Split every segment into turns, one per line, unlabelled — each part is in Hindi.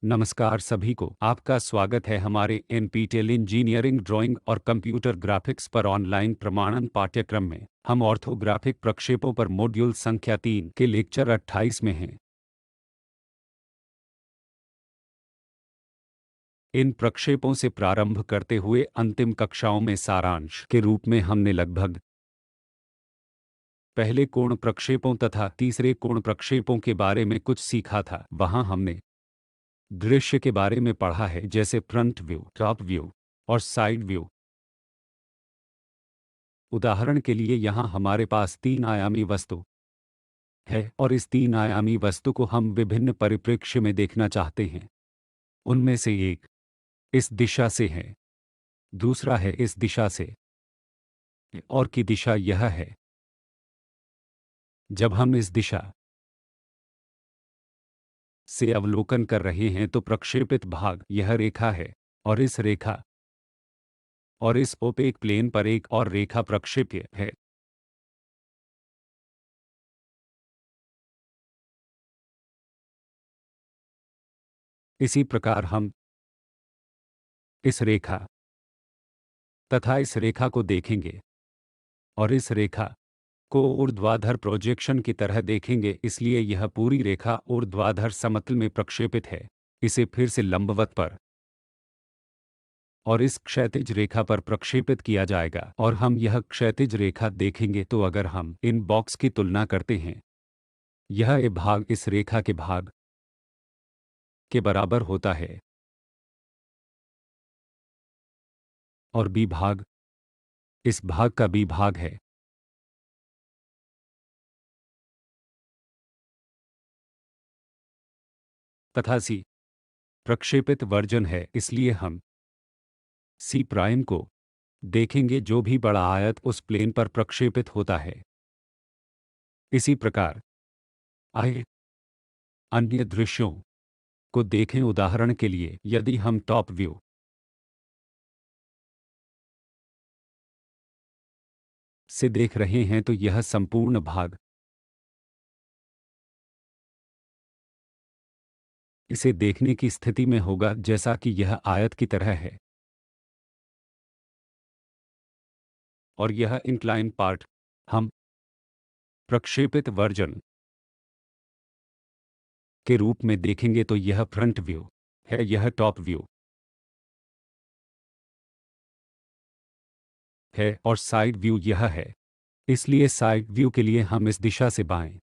नमस्कार सभी को, आपका स्वागत है हमारे एनपीटीईएल इंजीनियरिंग ड्राइंग और कंप्यूटर ग्राफिक्स पर ऑनलाइन प्रमाणन पाठ्यक्रम में। हम ऑर्थोग्राफिक प्रक्षेपों पर मॉड्यूल संख्या 3 के लेक्चर 28 में हैं। इन प्रक्षेपों से प्रारंभ करते हुए अंतिम कक्षाओं में सारांश के रूप में हमने लगभग पहले कोण प्रक्षेपों तथा तीसरे कोण प्रक्षेपों के बारे में कुछ सीखा था। वहां हमने दृश्य के बारे में पढ़ा है, जैसे फ्रंट व्यू, टॉप व्यू और साइड व्यू। उदाहरण के लिए यहाँ हमारे पास तीन आयामी वस्तु है और इस तीन आयामी वस्तु को हम विभिन्न परिप्रेक्ष्य में देखना चाहते हैं। उनमें से एक इस दिशा से है, दूसरा है इस दिशा से, और की दिशा यह है। जब हम इस दिशा से अवलोकन कर रहे हैं तो प्रक्षेपित भाग यह रेखा है, और इस रेखा और इस ओपेक प्लेन पर एक और रेखा प्रक्षेप्य है। इसी प्रकार हम इस रेखा तथा इस रेखा को देखेंगे और इस रेखा को ऊर्ध्वाधर प्रोजेक्शन की तरह देखेंगे, इसलिए यह पूरी रेखा ऊर्ध्वाधर समतल में प्रक्षेपित है। इसे फिर से लंबवत पर और इस क्षैतिज रेखा पर प्रक्षेपित किया जाएगा, और हम यह क्षैतिज रेखा देखेंगे। तो अगर हम इन बॉक्स की तुलना करते हैं, यह ए भाग इस रेखा के भाग के बराबर होता है और बी भाग इस भाग का बी भाग है। तथा सी प्रक्षेपित वर्जन है, इसलिए हम सी प्राइम को देखेंगे जो भी बड़ा आयत उस प्लेन पर प्रक्षेपित होता है। इसी प्रकार आइए अन्य दृश्यों को देखें। उदाहरण के लिए, यदि हम टॉप व्यू से देख रहे हैं तो यह संपूर्ण भाग इसे देखने की स्थिति में होगा जैसा कि यह आयत की तरह है, और यह इंक्लाइन पार्ट हम प्रक्षेपित वर्जन के रूप में देखेंगे। तो यह फ्रंट व्यू है, यह टॉप व्यू है, और साइड व्यू यह है। इसलिए साइड व्यू के लिए हम इस दिशा से बाएं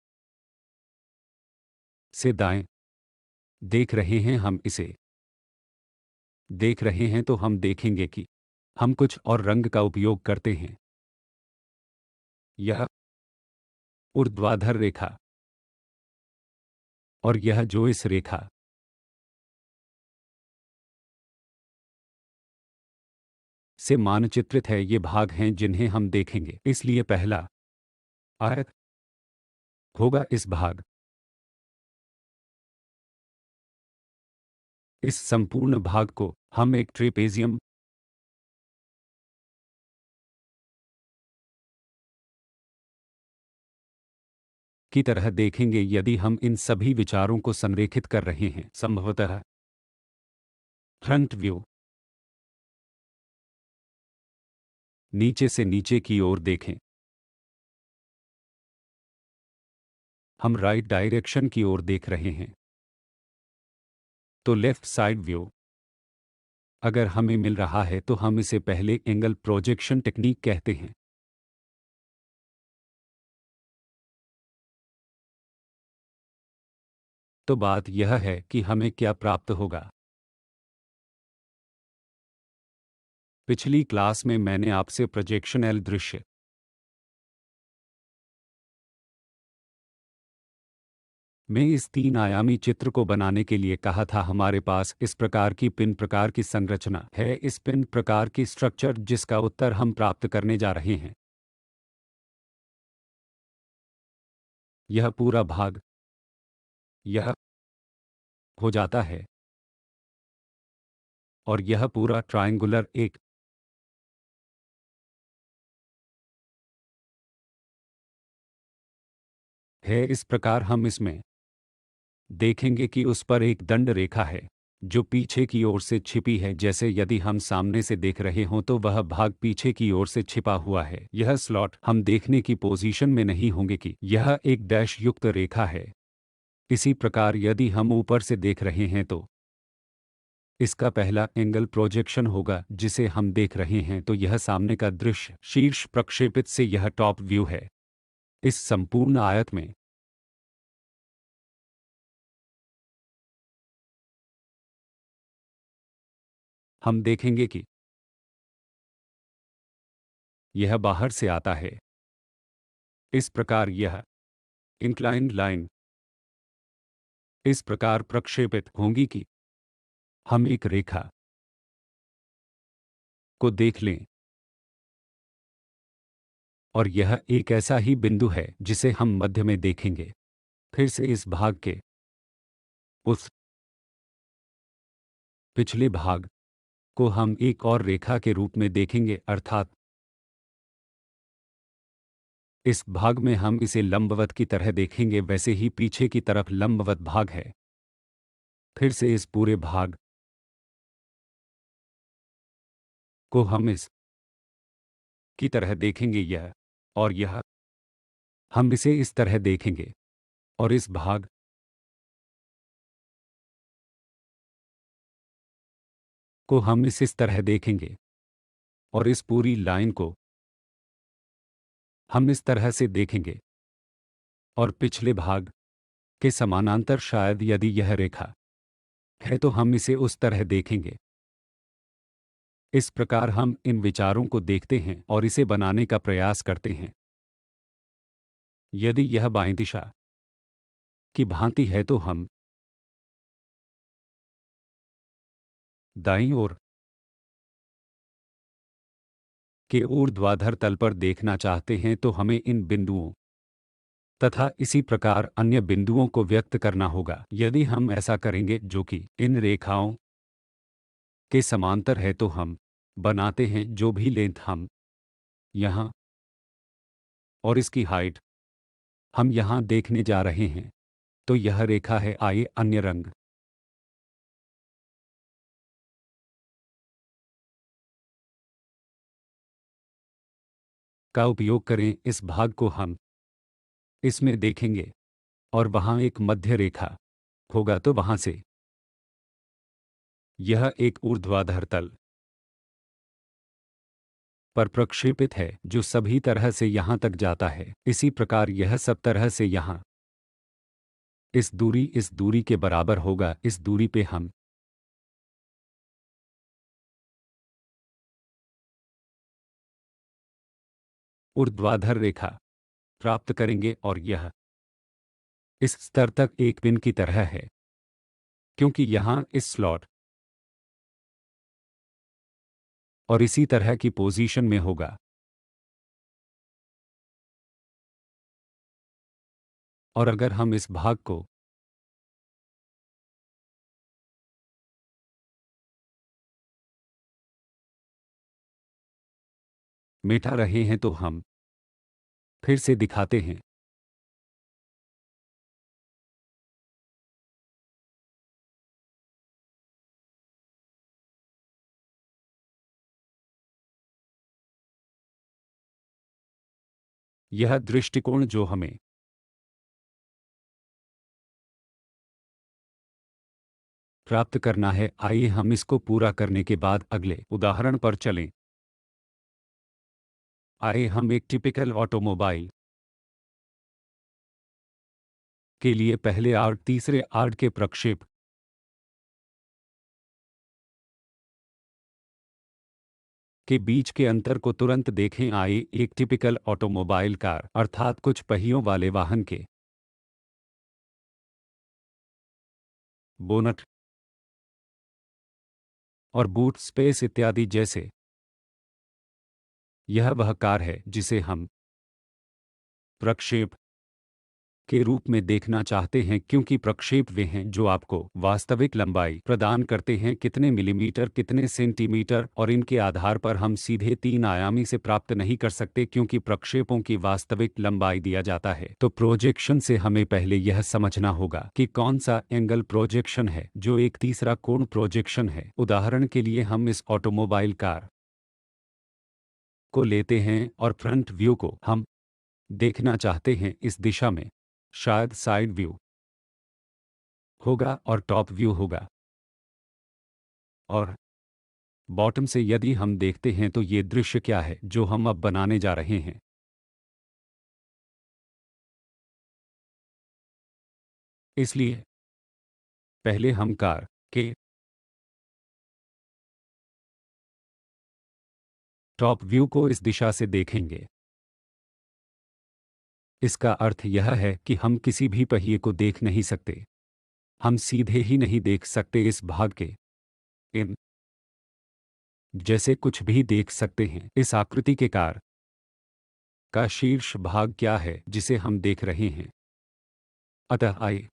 से दाएं देख रहे हैं। हम इसे देख रहे हैं तो हम देखेंगे कि हम कुछ और रंग का उपयोग करते हैं। यह ऊर्ध्वाधर रेखा और यह जो इस रेखा से मानचित्रित है, ये भाग हैं जिन्हें हम देखेंगे। इसलिए पहला आयत होगा इस भाग, इस संपूर्ण भाग को हम एक ट्रेपेजियम की तरह देखेंगे। यदि हम इन सभी विचारों को संरेखित कर रहे हैं, संभवतः फ्रंट व्यू नीचे से नीचे की ओर देखें, हम राइट डायरेक्शन की ओर देख रहे हैं, तो लेफ्ट साइड व्यू अगर हमें मिल रहा है तो हम इसे पहले एंगल प्रोजेक्शन टेक्निक कहते हैं। तो बात यह है कि हमें क्या प्राप्त होगा। पिछली क्लास में मैंने आपसे प्रोजेक्शनल दृश्य में इस तीन आयामी चित्र को बनाने के लिए कहा था। हमारे पास इस प्रकार की पिन प्रकार की संरचना है, इस पिन प्रकार की स्ट्रक्चर जिसका उत्तर हम प्राप्त करने जा रहे हैं। यह पूरा भाग यह हो जाता है और यह पूरा ट्रायंगुलर एक है। इस प्रकार हम इसमें देखेंगे कि उस पर एक दंड रेखा है। जो पीछे की ओर से छिपी है, जैसे यदि हम सामने से देख रहे हों तो वह भाग पीछे की ओर से छिपा हुआ है। यह स्लॉट हम देखने की पोजीशन में नहीं होंगे कि यह एक डैश युक्त रेखा है। इसी प्रकार यदि हम ऊपर से देख रहे हैं तो इसका पहला एंगल प्रोजेक्शन होगा जिसे हम देख रहे हैं, तो यह सामने का दृश्य शीर्ष प्रक्षेपित से यह टॉप व्यू है। इस संपूर्ण आयत में हम देखेंगे कि यह बाहर से आता है। इस प्रकार यह इंक्लाइंड लाइन इस प्रकार प्रक्षेपित होंगी कि हम एक रेखा को देख लें, और यह एक ऐसा ही बिंदु है जिसे हम मध्य में देखेंगे। फिर से इस भाग के उस पिछले भाग को हम एक और रेखा के रूप में देखेंगे, अर्थात इस भाग में हम इसे लंबवत की तरह देखेंगे, वैसे ही पीछे की तरफ लंबवत भाग है। फिर से इस पूरे भाग को हम इस की तरह देखेंगे, यह और यह हम इसे इस तरह देखेंगे, और इस भाग को हम इस तरह देखेंगे, और इस पूरी लाइन को हम इस तरह से देखेंगे, और पिछले भाग के समानांतर शायद यदि यह रेखा है तो हम इसे उस तरह देखेंगे। इस प्रकार हम इन विचारों को देखते हैं और इसे बनाने का प्रयास करते हैं। यदि यह बाएं दिशा की भांति है तो हम दाईं ओर के ऊर्ध्वाधर तल पर देखना चाहते हैं, तो हमें इन बिंदुओं तथा इसी प्रकार अन्य बिंदुओं को व्यक्त करना होगा। यदि हम ऐसा करेंगे जो कि इन रेखाओं के समांतर है, तो हम बनाते हैं जो भी लेंथ हम यहाँ और इसकी हाइट हम यहाँ देखने जा रहे हैं, तो यह रेखा है। आइए अन्य रंग का उपयोग करें। इस भाग को हम इसमें देखेंगे और वहाँ एक मध्य रेखा होगा, तो वहाँ से यह एक ऊर्ध्वाधर तल पर प्रक्षेपित है जो सभी तरह से यहाँ तक जाता है। इसी प्रकार यह सब तरह से यहाँ इस दूरी के बराबर होगा। इस दूरी पे हम ऊर्ध्वाधर रेखा प्राप्त करेंगे, और यह इस स्तर तक एक पिन की तरह है, क्योंकि यहाँ इस स्लॉट और इसी तरह की पोजीशन में होगा। और अगर हम इस भाग को मिटा रहे हैं तो हम फिर से दिखाते हैं। यह दृष्टिकोण जो हमें प्राप्त करना है, आइए हम इसको पूरा करने के बाद अगले उदाहरण पर चलें। आइए हम एक टिपिकल ऑटोमोबाइल के लिए पहले आर्क तीसरे आर्क के प्रक्षेप के बीच के अंतर को तुरंत देखें। आइए एक टिपिकल ऑटोमोबाइल कार, अर्थात कुछ पहियों वाले वाहन के बोनट और बूट स्पेस इत्यादि जैसे यह वह कार है जिसे हम प्रक्षेप के रूप में देखना चाहते हैं, क्योंकि प्रक्षेप वे हैं जो आपको वास्तविक लंबाई प्रदान करते हैं, कितने मिलीमीटर, कितने सेंटीमीटर, और इनके आधार पर हम सीधे 3 आयामी से प्राप्त नहीं कर सकते, क्योंकि प्रक्षेपों की वास्तविक लंबाई दिया जाता है। तो प्रोजेक्शन से हमें पहले यह समझना होगा कि कौन सा एंगल प्रोजेक्शन है जो एक तीसरा कोण प्रोजेक्शन है। उदाहरण के लिए हम इस ऑटोमोबाइल कार को लेते हैं और फ्रंट व्यू को हम देखना चाहते हैं इस दिशा में, शायद साइड व्यू होगा और टॉप व्यू होगा, और बॉटम से यदि हम देखते हैं तो ये दृश्य क्या है जो हम अब बनाने जा रहे हैं। इसलिए पहले हम कार के टॉप व्यू को इस दिशा से देखेंगे। इसका अर्थ यह है कि हम किसी भी पहिए को देख नहीं सकते, हम सीधे ही नहीं देख सकते इस भाग के इन जैसे कुछ भी देख सकते हैं। इस आकृति के कार का शीर्ष भाग क्या है जिसे हम देख रहे हैं। अतः आइए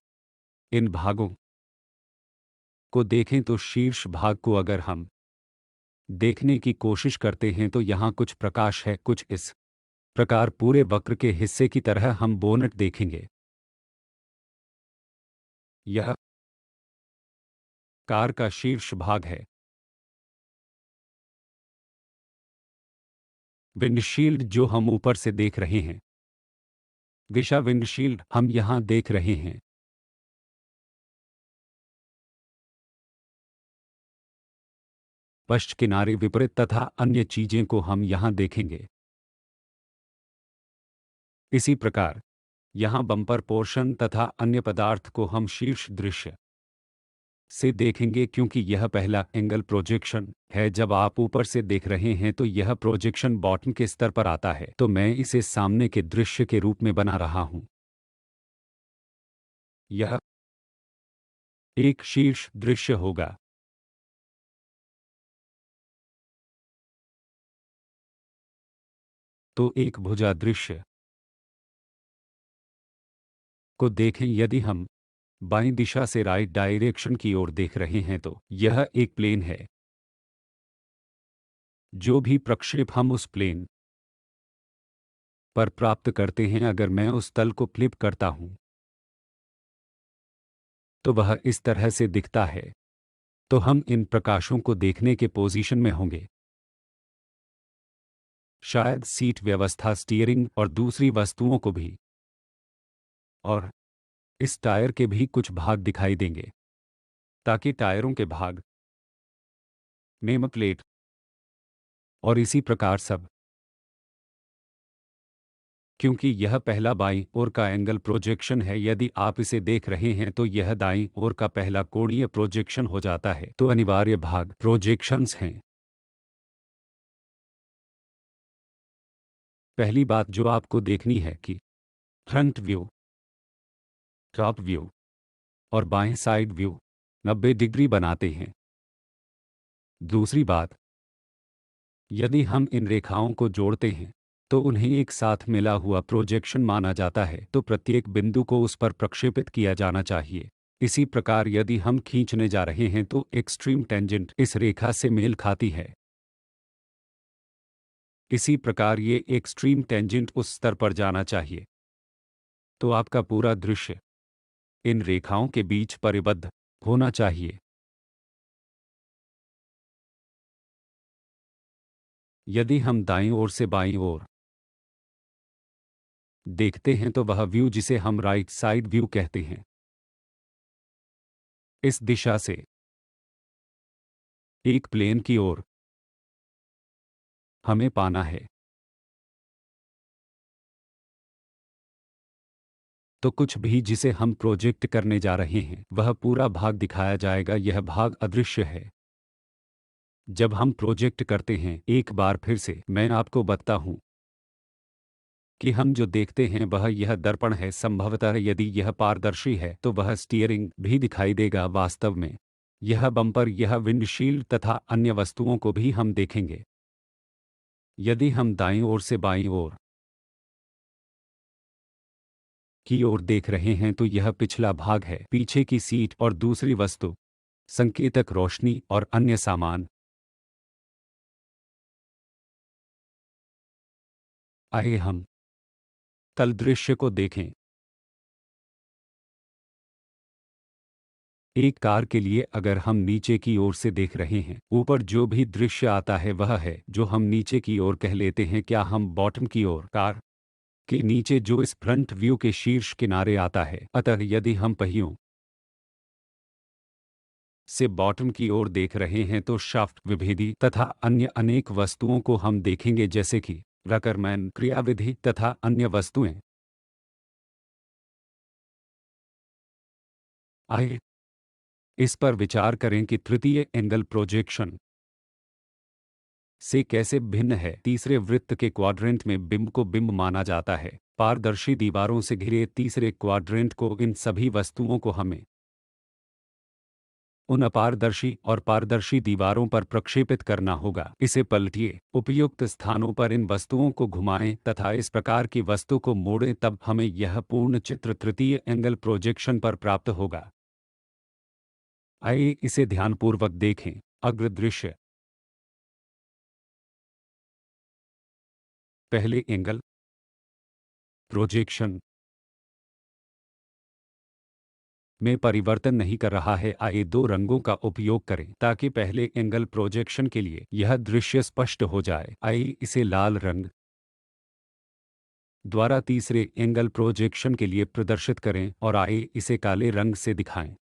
इन भागों को देखें। तो शीर्ष भाग को अगर हम देखने की कोशिश करते हैं तो यहाँ कुछ प्रकाश है, कुछ इस प्रकार पूरे वक्र के हिस्से की तरह हम बोनट देखेंगे। यह कार का शीर्ष भाग है। विंडशील्ड जो हम ऊपर से देख रहे हैं, दिशा विंडशील्ड हम यहां देख रहे हैं। पश्च किनारे विपरीत तथा अन्य चीजें को हम यहां देखेंगे। इसी प्रकार यहां बम्पर पोर्शन तथा अन्य पदार्थ को हम शीर्ष दृश्य से देखेंगे, क्योंकि यह पहला एंगल प्रोजेक्शन है। जब आप ऊपर से देख रहे हैं तो यह प्रोजेक्शन बॉटम के स्तर पर आता है, तो मैं इसे सामने के दृश्य के रूप में बना रहा हूं। यह एक शीर्ष दृश्य होगा। तो एक भुजा दृश्य को देखें। यदि हम बाईं दिशा से राइट डायरेक्शन की ओर देख रहे हैं तो यह एक प्लेन है। जो भी प्रक्षेप हम उस प्लेन पर प्राप्त करते हैं, अगर मैं उस तल को फ्लिप करता हूं तो वह इस तरह से दिखता है। तो हम इन प्रकाशों को देखने के पोजीशन में होंगे। शायद सीट व्यवस्था, स्टीयरिंग और दूसरी वस्तुओं को भी, और इस टायर के भी कुछ भाग दिखाई देंगे, ताकि टायरों के भाग, नेम प्लेट और इसी प्रकार सब। क्योंकि यह पहला बाईं ओर का एंगल प्रोजेक्शन है, यदि आप इसे देख रहे हैं तो यह दाईं ओर का पहला कोणीय प्रोजेक्शन हो जाता है। तो अनिवार्य भाग प्रोजेक्शंस हैं। पहली बात जो आपको देखनी है कि फ्रंट व्यू, टॉप व्यू और बाएं साइड व्यू 90 डिग्री बनाते हैं। दूसरी बात, यदि हम इन रेखाओं को जोड़ते हैं तो उन्हें एक साथ मिला हुआ प्रोजेक्शन माना जाता है, तो प्रत्येक बिंदु को उस पर प्रक्षेपित किया जाना चाहिए। इसी प्रकार यदि हम खींचने जा रहे हैं तो एक्सट्रीम टेंजेंट इस रेखा से मेल खाती है। इसी प्रकार ये एक्सट्रीम टेंजेंट उस स्तर पर जाना चाहिए। तो आपका पूरा दृश्य इन रेखाओं के बीच परिबद्ध होना चाहिए। यदि हम दाईं ओर से बाईं ओर देखते हैं तो वह व्यू जिसे हम राइट साइड व्यू कहते हैं, इस दिशा से एक प्लेन की ओर हमें पाना है। तो कुछ भी जिसे हम प्रोजेक्ट करने जा रहे हैं वह पूरा भाग दिखाया जाएगा। यह भाग अदृश्य है। जब हम प्रोजेक्ट करते हैं, एक बार फिर से मैं आपको बताता हूं कि हम जो देखते हैं वह यह दर्पण है। संभवतः यदि यह पारदर्शी है तो वह स्टीयरिंग भी दिखाई देगा। वास्तव में यह बम्पर, यह विंडशील्ड तथा अन्य वस्तुओं को भी हम देखेंगे। यदि हम दाईं ओर से बाईं ओर की ओर देख रहे हैं तो यह पिछला भाग है, पीछे की सीट और दूसरी वस्तु, संकेतक, रोशनी और अन्य सामान। आइए हम तल दृश्य को देखें। एक कार के लिए अगर हम नीचे की ओर से देख रहे हैं, ऊपर जो भी दृश्य आता है वह है जो हम नीचे की ओर कह लेते हैं। क्या हम बॉटम की ओर, कार के नीचे जो इस फ्रंट व्यू के शीर्ष किनारे आता है। अतः यदि हम पहियों से बॉटम की ओर देख रहे हैं तो शाफ्ट, विभेदी तथा अन्य अनेक वस्तुओं को हम देखेंगे, जैसे कि रकरमैन क्रियाविधि तथा अन्य वस्तुएं। आइए इस पर विचार करें कि तृतीय एंगल प्रोजेक्शन से कैसे भिन्न है। तीसरे वृत्त के क्वाड्रेंट में बिंब को बिंब माना जाता है। पारदर्शी दीवारों से घिरे तीसरे क्वाड्रेंट को, इन सभी वस्तुओं को हमें उन अपारदर्शी और पारदर्शी दीवारों पर प्रक्षेपित करना होगा। इसे पलटिए, उपयुक्त स्थानों पर इन वस्तुओं को घुमाएं तथा इस प्रकार की वस्तु को मोड़ें, तब हमें यह पूर्ण चित्र तृतीय एंगल प्रोजेक्शन पर प्राप्त होगा। आइए इसे ध्यानपूर्वक देखें। अग्र दृश्य। पहले एंगल प्रोजेक्शन में परिवर्तन नहीं कर रहा है। आइए दो रंगों का उपयोग करें ताकि पहले एंगल प्रोजेक्शन के लिए यह दृश्य स्पष्ट हो जाए। आइए इसे लाल रंग द्वारा तीसरे एंगल प्रोजेक्शन के लिए प्रदर्शित करें और आइए इसे काले रंग से दिखाएं।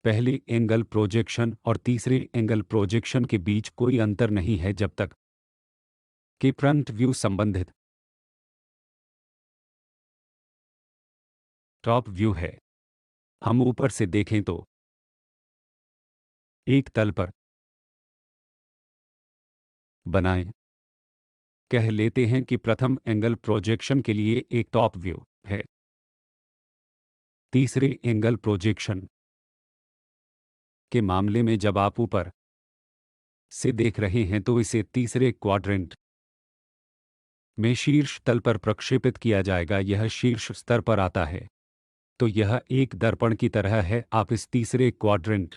पहले एंगल प्रोजेक्शन और तीसरे एंगल प्रोजेक्शन के बीच कोई अंतर नहीं है जब तक कि फ्रंट व्यू संबंधित टॉप व्यू है। हम ऊपर से देखें तो एक तल पर बनाएं। कह लेते हैं कि प्रथम एंगल प्रोजेक्शन के लिए एक टॉप व्यू है। तीसरे एंगल प्रोजेक्शन के मामले में जब आप ऊपर से देख रहे हैं तो इसे तीसरे क्वाड्रेंट में शीर्ष तल पर प्रक्षेपित किया जाएगा। यह शीर्ष स्तर पर आता है तो यह एक दर्पण की तरह है। आप इस तीसरे क्वाड्रेंट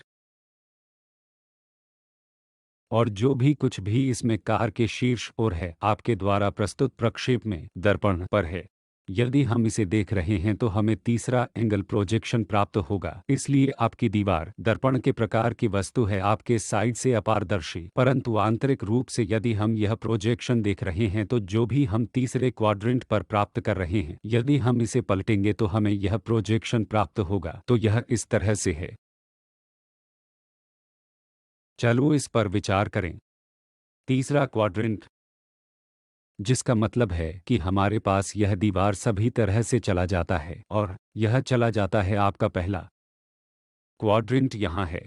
और जो भी कुछ भी इसमें कार के शीर्ष ओर है, आपके द्वारा प्रस्तुत प्रक्षेप में दर्पण पर है। यदि हम इसे देख रहे हैं तो हमें तीसरा एंगल प्रोजेक्शन प्राप्त होगा। इसलिए आपकी दीवार दर्पण के प्रकार की वस्तु है, आपके साइड से अपारदर्शी, परंतु आंतरिक रूप से यदि हम यह प्रोजेक्शन देख रहे हैं तो जो भी हम तीसरे क्वाड्रेंट पर प्राप्त कर रहे हैं, यदि हम इसे पलटेंगे तो हमें यह प्रोजेक्शन प्राप्त होगा। तो यह इस तरह से है। चलो इस पर विचार करें। तीसरा क्वाड्रेंट, जिसका मतलब है कि हमारे पास यह दीवार सभी तरह से चला जाता है और यह चला जाता है। आपका पहला क्वाड्रेंट यहाँ है,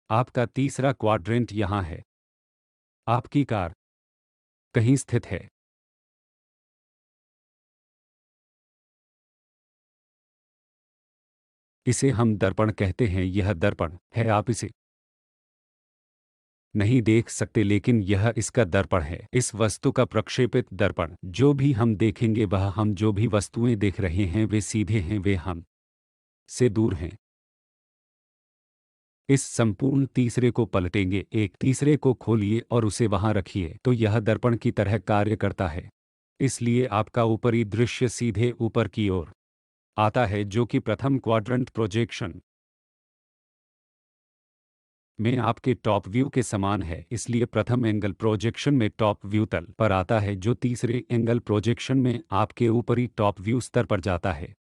आपका तीसरा क्वाड्रेंट यहाँ है, आपकी कार कहीं स्थित है। इसे हम दर्पण कहते हैं। यह दर्पण है, आप इसे नहीं देख सकते लेकिन यह इसका दर्पण है। इस वस्तु का प्रक्षेपित दर्पण, जो भी हम देखेंगे वह, हम जो भी वस्तुएं देख रहे हैं वे सीधे हैं, वे हम से दूर हैं। इस संपूर्ण तीसरे को पलटेंगे, एक तीसरे को खोलिए और उसे वहां रखिए तो यह दर्पण की तरह कार्य करता है। इसलिए आपका ऊपरी दृश्य सीधे ऊपर की ओर आता है, जो कि प्रथम क्वाड्रंट प्रोजेक्शन में आपके टॉप व्यू के समान है। इसलिए प्रथम एंगल प्रोजेक्शन में टॉप व्यू तल पर आता है, जो तीसरे एंगल प्रोजेक्शन में आपके ऊपरी टॉप व्यू स्तर पर जाता है।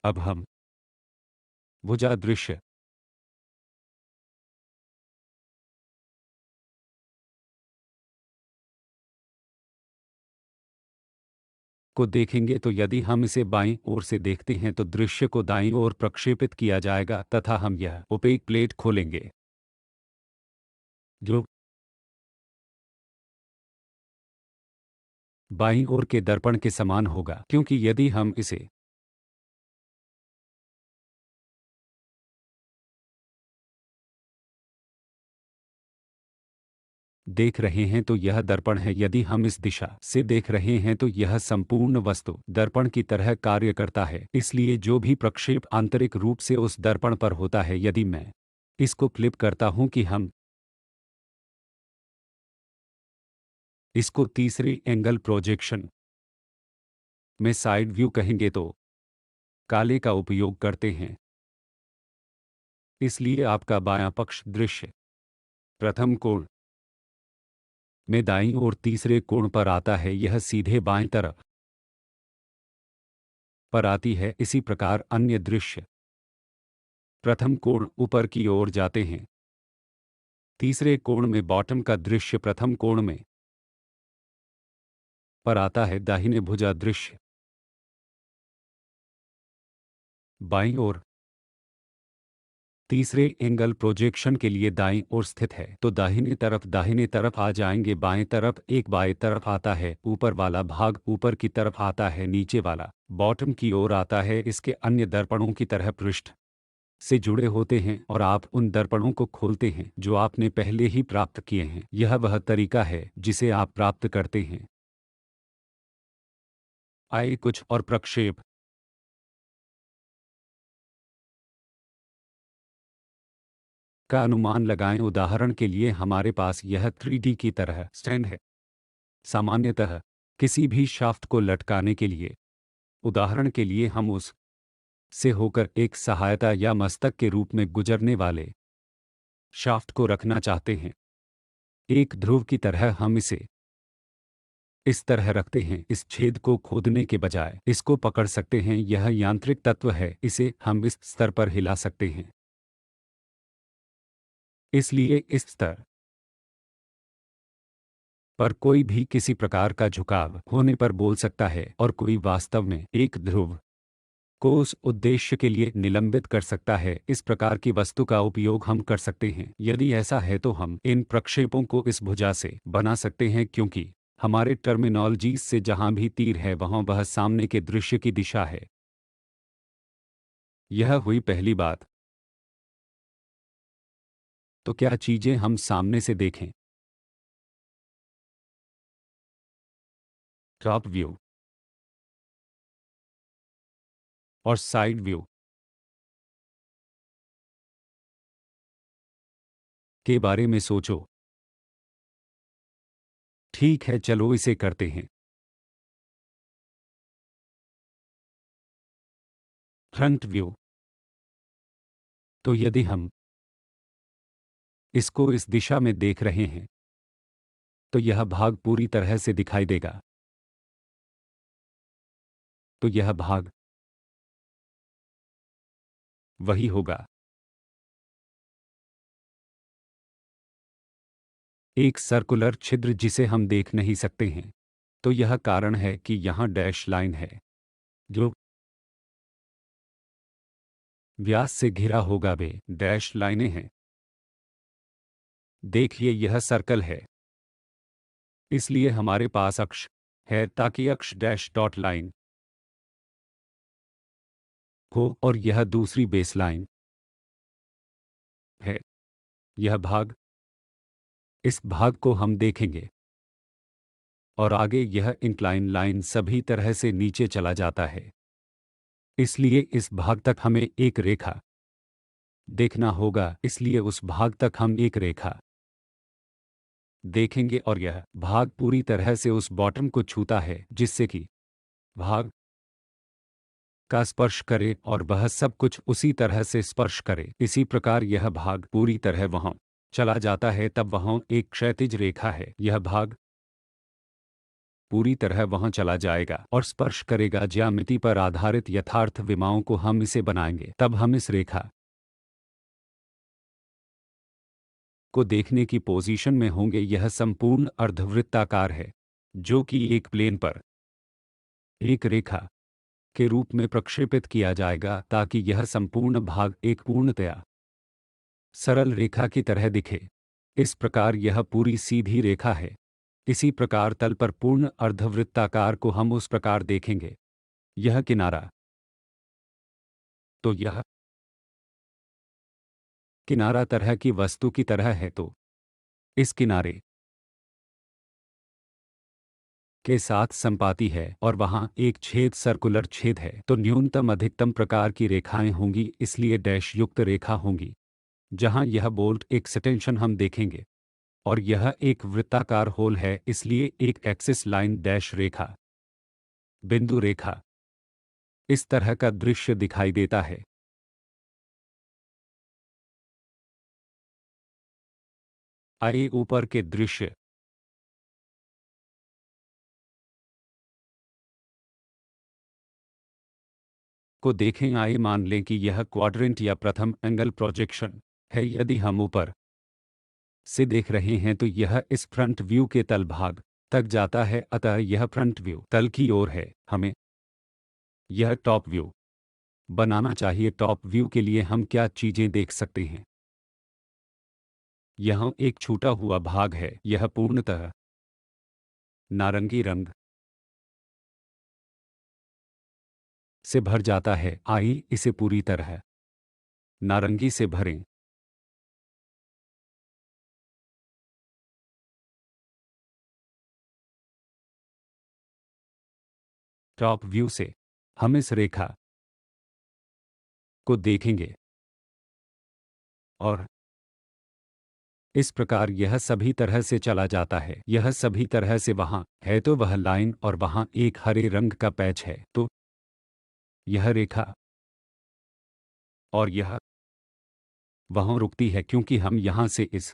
अब हम भुजा दृश्य को देखेंगे तो यदि हम इसे बाईं ओर से देखते हैं तो दृश्य को दाईं ओर प्रक्षेपित किया जाएगा तथा हम यह ओपेक प्लेट खोलेंगे जो बाईं ओर के दर्पण के समान होगा, क्योंकि यदि हम इसे देख रहे हैं तो यह दर्पण है। यदि हम इस दिशा से देख रहे हैं तो यह संपूर्ण वस्तु दर्पण की तरह कार्य करता है। इसलिए जो भी प्रक्षेप आंतरिक रूप से उस दर्पण पर होता है, यदि मैं इसको फ्लिप करता हूं कि हम इसको तीसरे एंगल प्रोजेक्शन में साइड व्यू कहेंगे तो काले का उपयोग करते हैं। इसलिए आपका बायां पक्ष दृश्य प्रथम कोण में दाईं ओर तीसरे कोण पर आता है। यह सीधे बाएं तरफ पर आती है। इसी प्रकार अन्य दृश्य प्रथम कोण ऊपर की ओर जाते हैं। तीसरे कोण में बॉटम का दृश्य प्रथम कोण में पर आता है। दाहिने भुजा दृश्य बाईं ओर तीसरे एंगल प्रोजेक्शन के लिए दाईं ओर स्थित है। तो दाहिने तरफ आ जाएंगे। बाएं तरफ एक बाएं तरफ आता है। ऊपर वाला भाग ऊपर की तरफ आता है। नीचे वाला बॉटम की ओर आता है। इसके अन्य दर्पणों की तरह पृष्ठ से जुड़े होते हैं और आप उन दर्पणों को खोलते हैं जो आपने पहले ही प्राप्त किए हैं। यह वह तरीका है जिसे आप प्राप्त करते हैं। आइए कुछ और प्रक्षेप का अनुमान लगाएं। उदाहरण के लिए हमारे पास यह 3D की तरह स्टैंड है। सामान्यतः किसी भी शाफ्ट को लटकाने के लिए, उदाहरण के लिए हम उस से होकर एक सहायता या मस्तक के रूप में गुजरने वाले शाफ्ट को रखना चाहते हैं। एक ध्रुव की तरह हम इसे इस तरह रखते हैं। इस छेद को खोदने के बजाय इसको पकड़ सकते हैं। यह यांत्रिक तत्व है। इसे हम इस स्तर पर हिला सकते हैं। इसलिए इस स्तर पर कोई भी किसी प्रकार का झुकाव होने पर बोल सकता है और कोई वास्तव में एक ध्रुव को उस उद्देश्य के लिए निलंबित कर सकता है। इस प्रकार की वस्तु का उपयोग हम कर सकते हैं। यदि ऐसा है तो हम इन प्रक्षेपों को इस भुजा से बना सकते हैं, क्योंकि हमारे टर्मिनोलॉजी से जहां भी तीर है वहां वह सामने के दृश्य की दिशा है। यह हुई पहली बात। तो क्या चीजें हम सामने से देखें? टॉप व्यू और साइड व्यू के बारे में सोचो। ठीक है, चलो इसे करते हैं। Front view. तो यदि हम इसको इस दिशा में देख रहे हैं तो यह भाग पूरी तरह से दिखाई देगा। तो यह भाग वही होगा। एक सर्कुलर छिद्र जिसे हम देख नहीं सकते हैं। तो यह कारण है कि यहाँ डैश लाइन है जो व्यास से घिरा होगा। वे डैश लाइनें हैं। देखिए यह सर्कल है, इसलिए हमारे पास अक्ष है ताकि अक्ष डैश डॉट लाइन हो और यह दूसरी बेस लाइन है। यह भाग, इस भाग को हम देखेंगे और आगे यह इंक्लाइन लाइन सभी तरह से नीचे चला जाता है। इसलिए इस भाग तक हमें एक रेखा देखना होगा। इसलिए उस भाग तक हम एक रेखा देखेंगे और यह भाग पूरी तरह से उस बॉटम को छूता है जिससे कि भाग का स्पर्श करे और वह सब कुछ उसी तरह से स्पर्श करे। इसी प्रकार यह भाग पूरी तरह वहां चला जाता है। तब वहां एक क्षैतिज रेखा है। यह भाग पूरी तरह वहां चला जाएगा और स्पर्श करेगा। ज्यामिति पर आधारित यथार्थ विमाओं को हम इसे बनाएंगे। तब हम इस रेखा को देखने की पोजीशन में होंगे। यह संपूर्ण अर्धवृत्ताकार है जो कि एक प्लेन पर एक रेखा के रूप में प्रक्षेपित किया जाएगा ताकि यह संपूर्ण भाग एक पूर्णतया सरल रेखा की तरह दिखे। इस प्रकार यह पूरी सीधी रेखा है। इसी प्रकार तल पर पूर्ण अर्धवृत्ताकार को हम उस प्रकार देखेंगे। यह किनारा, तो यह किनारा तरह की वस्तु की तरह है। तो इस किनारे के साथ संपाती है और वहां एक छेद सर्कुलर छेद है, तो न्यूनतम अधिकतम प्रकार की रेखाएं होंगी, इसलिए डैश युक्त रेखा होंगी। जहां यह बोल्ट एक्सटेंशन हम देखेंगे, और यह एक वृत्ताकार होल है, इसलिए एक एक्सिस लाइन डैश रेखा, बिंदु रेखा, इस तरह का दृश्य दिखाई देता है। आइए ऊपर के दृश्य को देखें। आइए मान लें कि यह क्वाड्रेंट या प्रथम एंगल प्रोजेक्शन है। यदि हम ऊपर से देख रहे हैं तो यह इस फ्रंट व्यू के तल भाग तक जाता है, अतः यह फ्रंट व्यू तल की ओर है। हमें यह टॉप व्यू बनाना चाहिए। टॉप व्यू के लिए हम क्या चीजें देख सकते हैं? यहाँ एक छूटा हुआ भाग है, यह पूर्णतः नारंगी रंग से भर जाता है। आइए इसे पूरी तरह नारंगी से भरें। टॉप व्यू से हम इस रेखा को देखेंगे और इस प्रकार यह सभी तरह से चला जाता है। यह सभी तरह से वहां है तो वह लाइन और वहां एक हरे रंग का पैच है, तो यह रेखा और यह वहां रुकती है, क्योंकि हम यहां से इस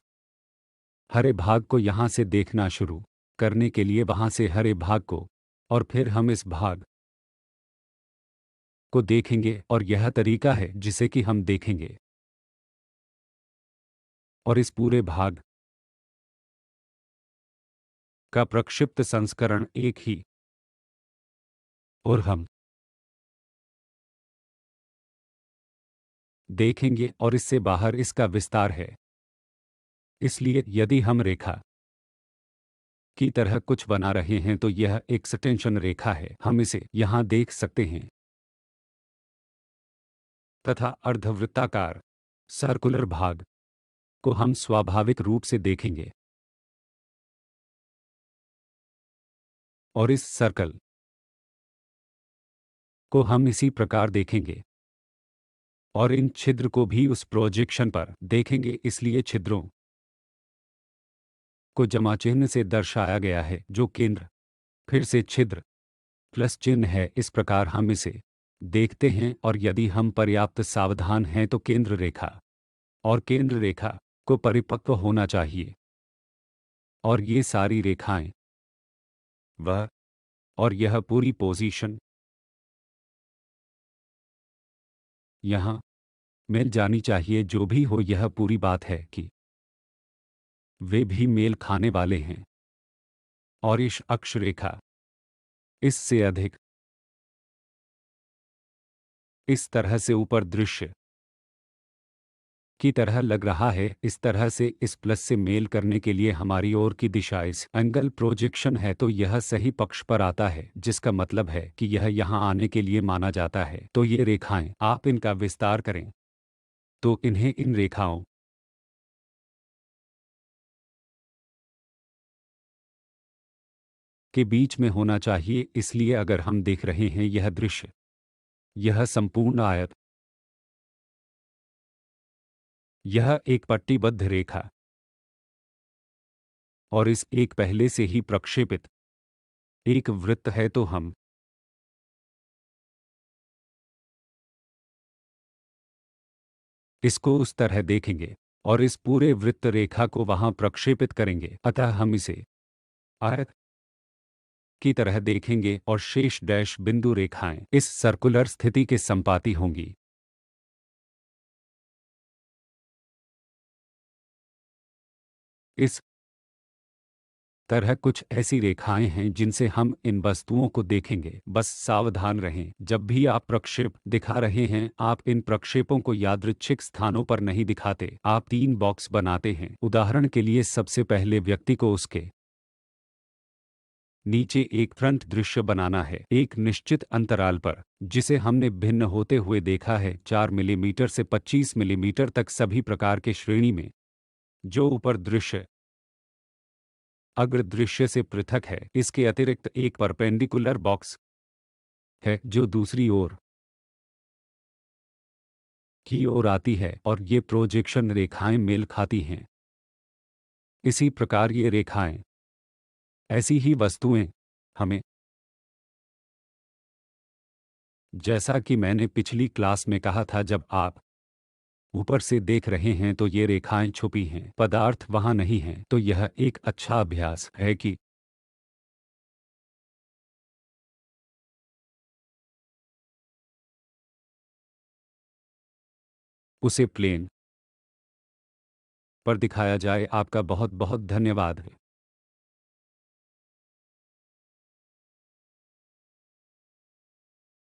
हरे भाग को यहां से देखना शुरू करने के लिए वहां से हरे भाग को, और फिर हम इस भाग को देखेंगे, और यह तरीका है जिसे कि हम देखेंगे, और इस पूरे भाग का प्रक्षिप्त संस्करण एक ही, और हम देखेंगे, और इससे बाहर इसका विस्तार है। इसलिए यदि हम रेखा की तरह कुछ बना रहे हैं तो यह एक्सटेंशन रेखा है, हम इसे यहां देख सकते हैं, तथा अर्धवृत्ताकार सर्कुलर भाग को हम स्वाभाविक रूप से देखेंगे, और इस सर्कल को हम इसी प्रकार देखेंगे, और इन छिद्र को भी उस प्रोजेक्शन पर देखेंगे। इसलिए छिद्रों को जमा चिन्ह से दर्शाया गया है, जो केंद्र फिर से छिद्र प्लस चिन्ह है। इस प्रकार हम इसे देखते हैं, और यदि हम पर्याप्त सावधान हैं तो केंद्र रेखा और केंद्र रेखा को परिपक्व होना चाहिए, और ये सारी रेखाएं वह और यह पूरी पोजीशन यहाँ मिल जानी चाहिए। जो भी हो, यह पूरी बात है कि वे भी मेल खाने वाले हैं, और इस अक्ष रेखा इससे अधिक इस तरह से ऊपर दृश्य की तरह लग रहा है। इस तरह से इस प्लस से मेल करने के लिए हमारी ओर की दिशा इस एंगल प्रोजेक्शन है, तो यह सही पक्ष पर आता है, जिसका मतलब है कि यह यहाँ आने के लिए माना जाता है। तो ये रेखाएं आप इनका विस्तार करें तो इन्हें इन रेखाओं के बीच में होना चाहिए। इसलिए अगर हम देख रहे हैं यह दृश्य, यह संपूर्ण आयत, यह एक पट्टीबद्ध रेखा और इस एक पहले से ही प्रक्षेपित एक वृत्त है, तो हम इसको उस तरह देखेंगे और इस पूरे वृत्त रेखा को वहां प्रक्षेपित करेंगे। अतः हम इसे आयत की तरह देखेंगे, और शेष डैश बिंदु रेखाएं इस सर्कुलर स्थिति के संपाती होंगी। इस तरह कुछ ऐसी रेखाएं हैं जिनसे हम इन वस्तुओं को देखेंगे। बस सावधान रहें, जब भी आप प्रक्षेप दिखा रहे हैं, आप इन प्रक्षेपों को यादृच्छिक स्थानों पर नहीं दिखाते। आप 3 बॉक्स बनाते हैं। उदाहरण के लिए सबसे पहले व्यक्ति को उसके नीचे एक फ्रंट दृश्य बनाना है, एक निश्चित अंतराल पर, जिसे हमने भिन्न होते हुए देखा है 4 मिलीमीटर से 25 मिलीमीटर तक सभी प्रकार के श्रेणी में। जो ऊपर दृश्य अग्र दृश्य से पृथक है। इसके अतिरिक्त एक परपेंडिकुलर बॉक्स है जो दूसरी ओर की ओर आती है और ये प्रोजेक्शन रेखाएं मेल खाती हैं। इसी प्रकार ये रेखाएं, ऐसी ही वस्तुएं, हमें, जैसा कि मैंने पिछली क्लास में कहा था, जब आप ऊपर से देख रहे हैं तो ये रेखाएं छुपी हैं, पदार्थ वहां नहीं है। तो यह एक अच्छा अभ्यास है कि उसे प्लेन पर दिखाया जाए। आपका बहुत बहुत धन्यवाद।